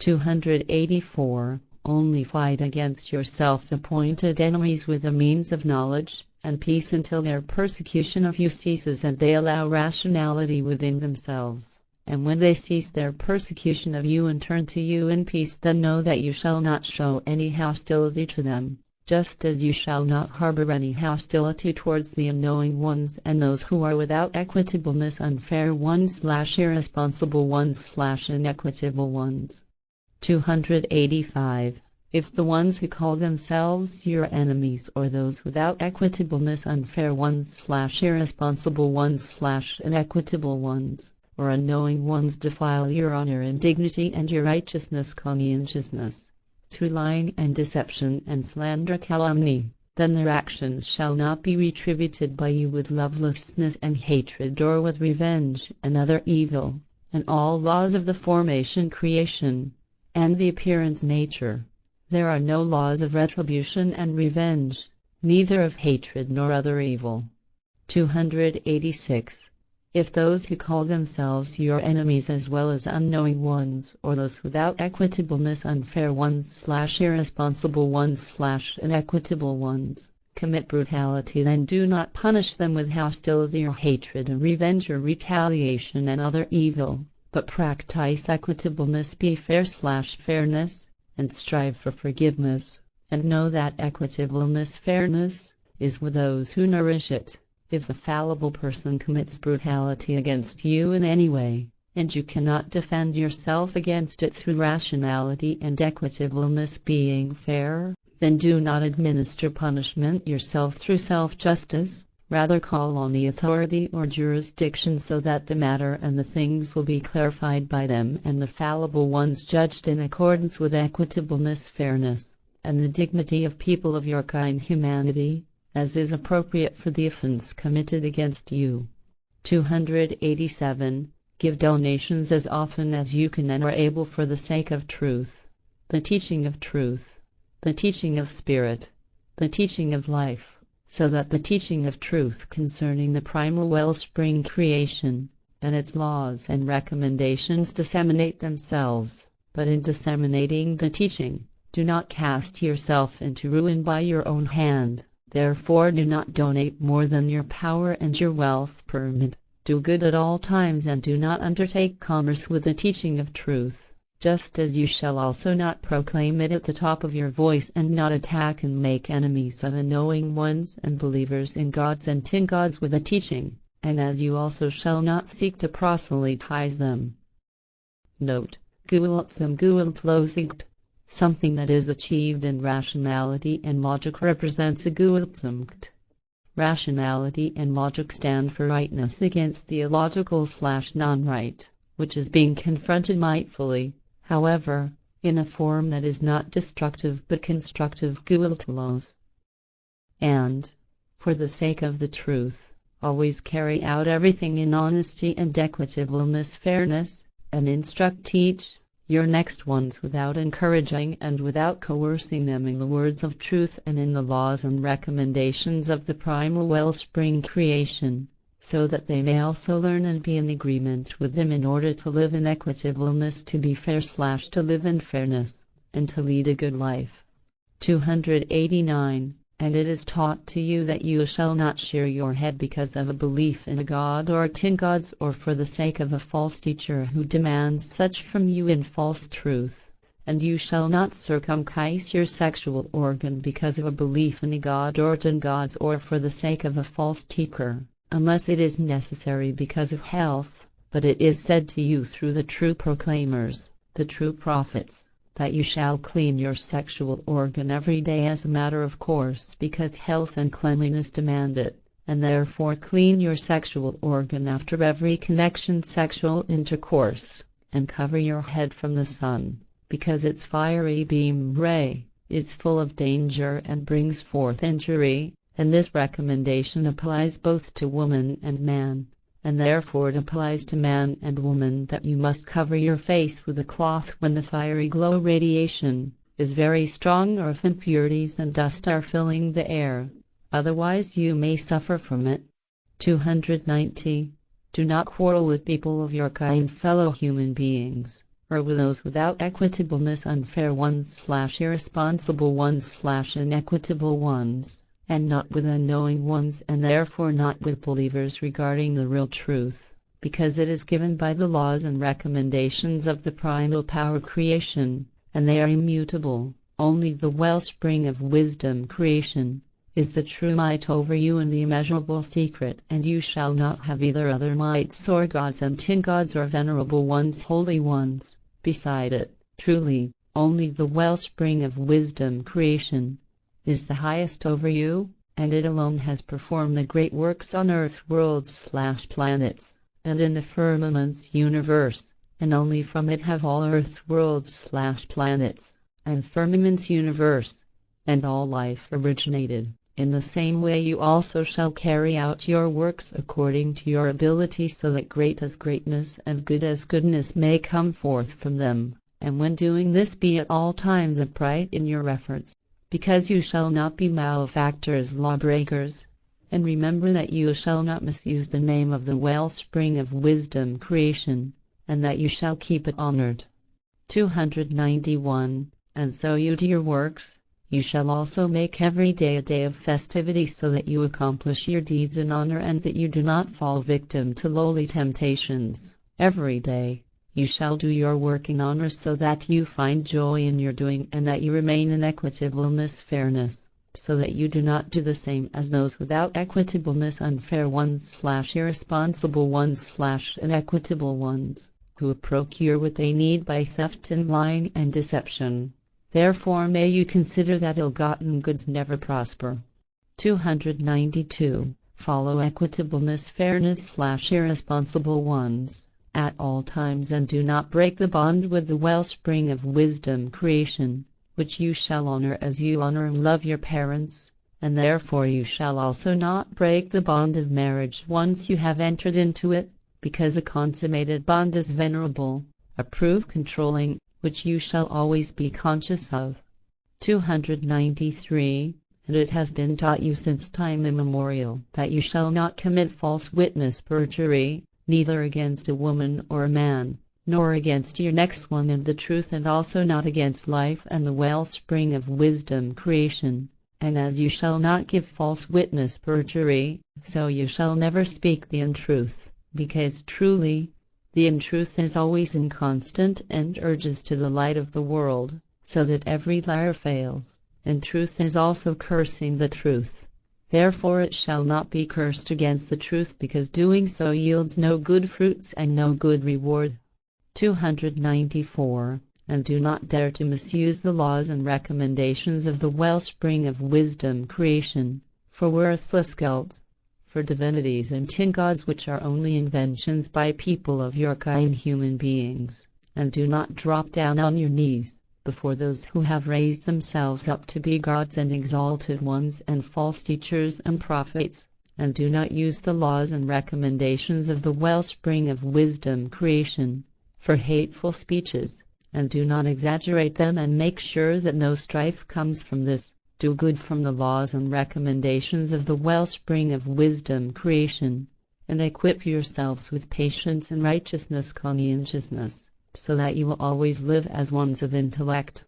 284. Only fight against your self-appointed enemies with the means of knowledge and peace until their persecution of you ceases and they allow rationality within themselves. And when they cease their persecution of you and turn to you in peace, then know that you shall not show any hostility to them, just as you shall not harbor any hostility towards the unknowing ones and those who are without equitableness, unfair ones / irresponsible ones / inequitable ones. 285. If the ones who call themselves your enemies or those without equitableness, unfair ones / irresponsible ones / inequitable ones, or unknowing ones defile your honor and dignity and your righteousness conscientiousness, through lying and deception and slander calumny, then their actions shall not be retributed by you with lovelessness and hatred or with revenge and other evil, and all laws of the formation creation, and the appearance nature. There are no laws of retribution and revenge, neither of hatred nor other evil. 286. If those who call themselves your enemies as well as unknowing ones or those without equitableness, unfair ones / irresponsible ones / inequitable ones, commit brutality, then do not punish them with hostility or hatred and revenge or retaliation and other evil, but practice equitableness, be fair / fairness, and strive for forgiveness, and know that equitableness, fairness, is with those who nourish it. If a fallible person commits brutality against you in any way, and you cannot defend yourself against it through rationality and equitableness being fair, then do not administer punishment yourself through self-justice, rather call on the authority or jurisdiction so that the matter and the things will be clarified by them and the fallible ones judged in accordance with equitableness, fairness, and the dignity of people of your kind humanity, as is appropriate for the offense committed against you. 287. Give donations as often as you can and are able for the sake of truth, the teaching of truth, the teaching of spirit, the teaching of life, so that the teaching of truth concerning the primal wellspring creation, and its laws and recommendations disseminate themselves. But in disseminating the teaching, do not cast yourself into ruin by your own hand. Therefore do not donate more than your power and your wealth permit. Do good at all times and do not undertake commerce with the teaching of truth, just as you shall also not proclaim it at the top of your voice and not attack and make enemies of unknowing ones and believers in gods and tin gods with the teaching, and as you also shall not seek to proselytize them. Note: Gewalt zum Gewaltlosigkeit. Something that is achieved in rationality and logic represents a Gewaltsamkeit. Rationality and logic stand for rightness against the illogical / non-right, which is being confronted mightfully, however, in a form that is not destructive but constructive Gewaltlos. And, for the sake of the truth, always carry out everything in honesty and equitableness, fairness, and instruct, teach your next ones without encouraging and without coercing them in the words of truth and in the laws and recommendations of the primal wellspring creation, so that they may also learn and be in agreement with them in order to live in equitableness, to be fair / to live in fairness, and to lead a good life. 289. And it is taught to you that you shall not shear your head because of a belief in a god or tin gods, or for the sake of a false teacher who demands such from you in false truth. And you shall not circumcise your sexual organ because of a belief in a god or tin gods, or for the sake of a false teacher, unless it is necessary because of health, but it is said to you through the true proclaimers, the true prophets, that you shall clean your sexual organ every day as a matter of course because health and cleanliness demand it, and therefore clean your sexual organ after every connection sexual intercourse, and cover your head from the sun, because its fiery beam ray is full of danger and brings forth injury, and this recommendation applies both to woman and man. And therefore it applies to man and woman that you must cover your face with a cloth when the fiery glow radiation is very strong, or if impurities and dust are filling the air, otherwise you may suffer from it. 290. Do not quarrel with people of your kind, fellow human beings, or with those without equitableness, unfair ones / irresponsible ones / inequitable ones, and not with unknowing ones, and therefore not with believers regarding the real truth, because it is given by the laws and recommendations of the primal power creation, and they are immutable. Only the wellspring of wisdom creation is the true might over you and the immeasurable secret, and you shall not have either other mights or gods and tin gods or venerable ones, holy ones, beside it. Truly, only the wellspring of wisdom creation is the highest over you, and it alone has performed the great works on earth's worlds / planets, and in the firmament's universe, and only from it have all earth's worlds / planets, and firmament's universe, and all life originated. In the same way you also shall carry out your works according to your ability, so that great as greatness and good as goodness may come forth from them, and when doing this be at all times upright in your efforts, because you shall not be malefactors, lawbreakers, and remember that you shall not misuse the name of the wellspring of wisdom creation, and that you shall keep it honored. 291. And so you do your works. You shall also make every day a day of festivity, so that you accomplish your deeds in honor, and that you do not fall victim to lowly temptations. Every day you shall do your work in honor, so that you find joy in your doing, and that you remain in equitableness, fairness, so that you do not do the same as those without equitableness, unfair ones / irresponsible ones / inequitable ones, who procure what they need by theft and lying and deception. Therefore may you consider that ill-gotten goods never prosper. 292. Follow equitableness, fairness / irresponsible ones at all times, and do not break the bond with the wellspring of wisdom creation, which you shall honor as you honor and love your parents, and therefore you shall also not break the bond of marriage once you have entered into it, because a consummated bond is venerable, approved, controlling, which you shall always be conscious of. 293. And it has been taught you since time immemorial that you shall not commit false witness, perjury, neither against a woman or a man, nor against your next one in the truth, and also not against life and the wellspring of wisdom creation. And as you shall not give false witness, perjury, so you shall never speak the untruth, because truly the untruth is always inconstant and urges to the light of the world, so that every liar fails, and truth is also cursing the truth. Therefore it shall not be cursed against the truth, because doing so yields no good fruits and no good reward. 294. And do not dare to misuse the laws and recommendations of the wellspring of wisdom creation, for worthless cults, for divinities and tin gods, which are only inventions by people of your kind, human beings. And do not drop down on your knees before those who have raised themselves up to be gods and exalted ones and false teachers and prophets, and do not use the laws and recommendations of the wellspring of wisdom creation for hateful speeches, and do not exaggerate them, and make sure that no strife comes from this. Do good from the laws and recommendations of the wellspring of wisdom creation, and equip yourselves with patience and righteousness, conscientiousness, so that you will always live as ones of intellect.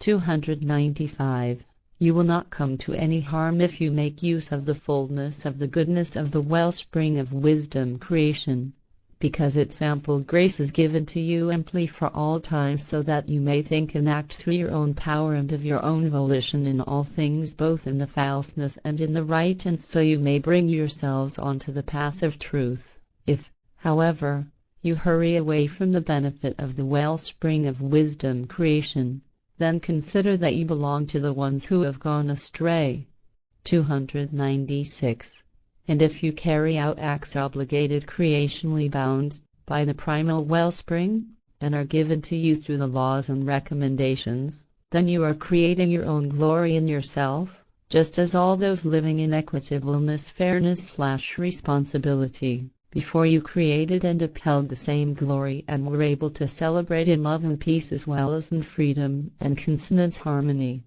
295. You will not come to any harm if you make use of the fullness of the goodness of the wellspring of wisdom creation, because its ample grace is given to you amply for all time, so that you may think and act through your own power and of your own volition in all things, both in the falseness and in the right, and so you may bring yourselves onto the path of truth. If, however, you hurry away from the benefit of the wellspring of wisdom creation, then consider that you belong to the ones who have gone astray. 296. And if you carry out acts obligated, creationally bound by the primal wellspring, and are given to you through the laws and recommendations, then you are creating your own glory in yourself, just as all those living in equitableness, fairness / responsibility before you created and upheld the same glory, and were able to celebrate in love and peace as well as in freedom and consonance harmony.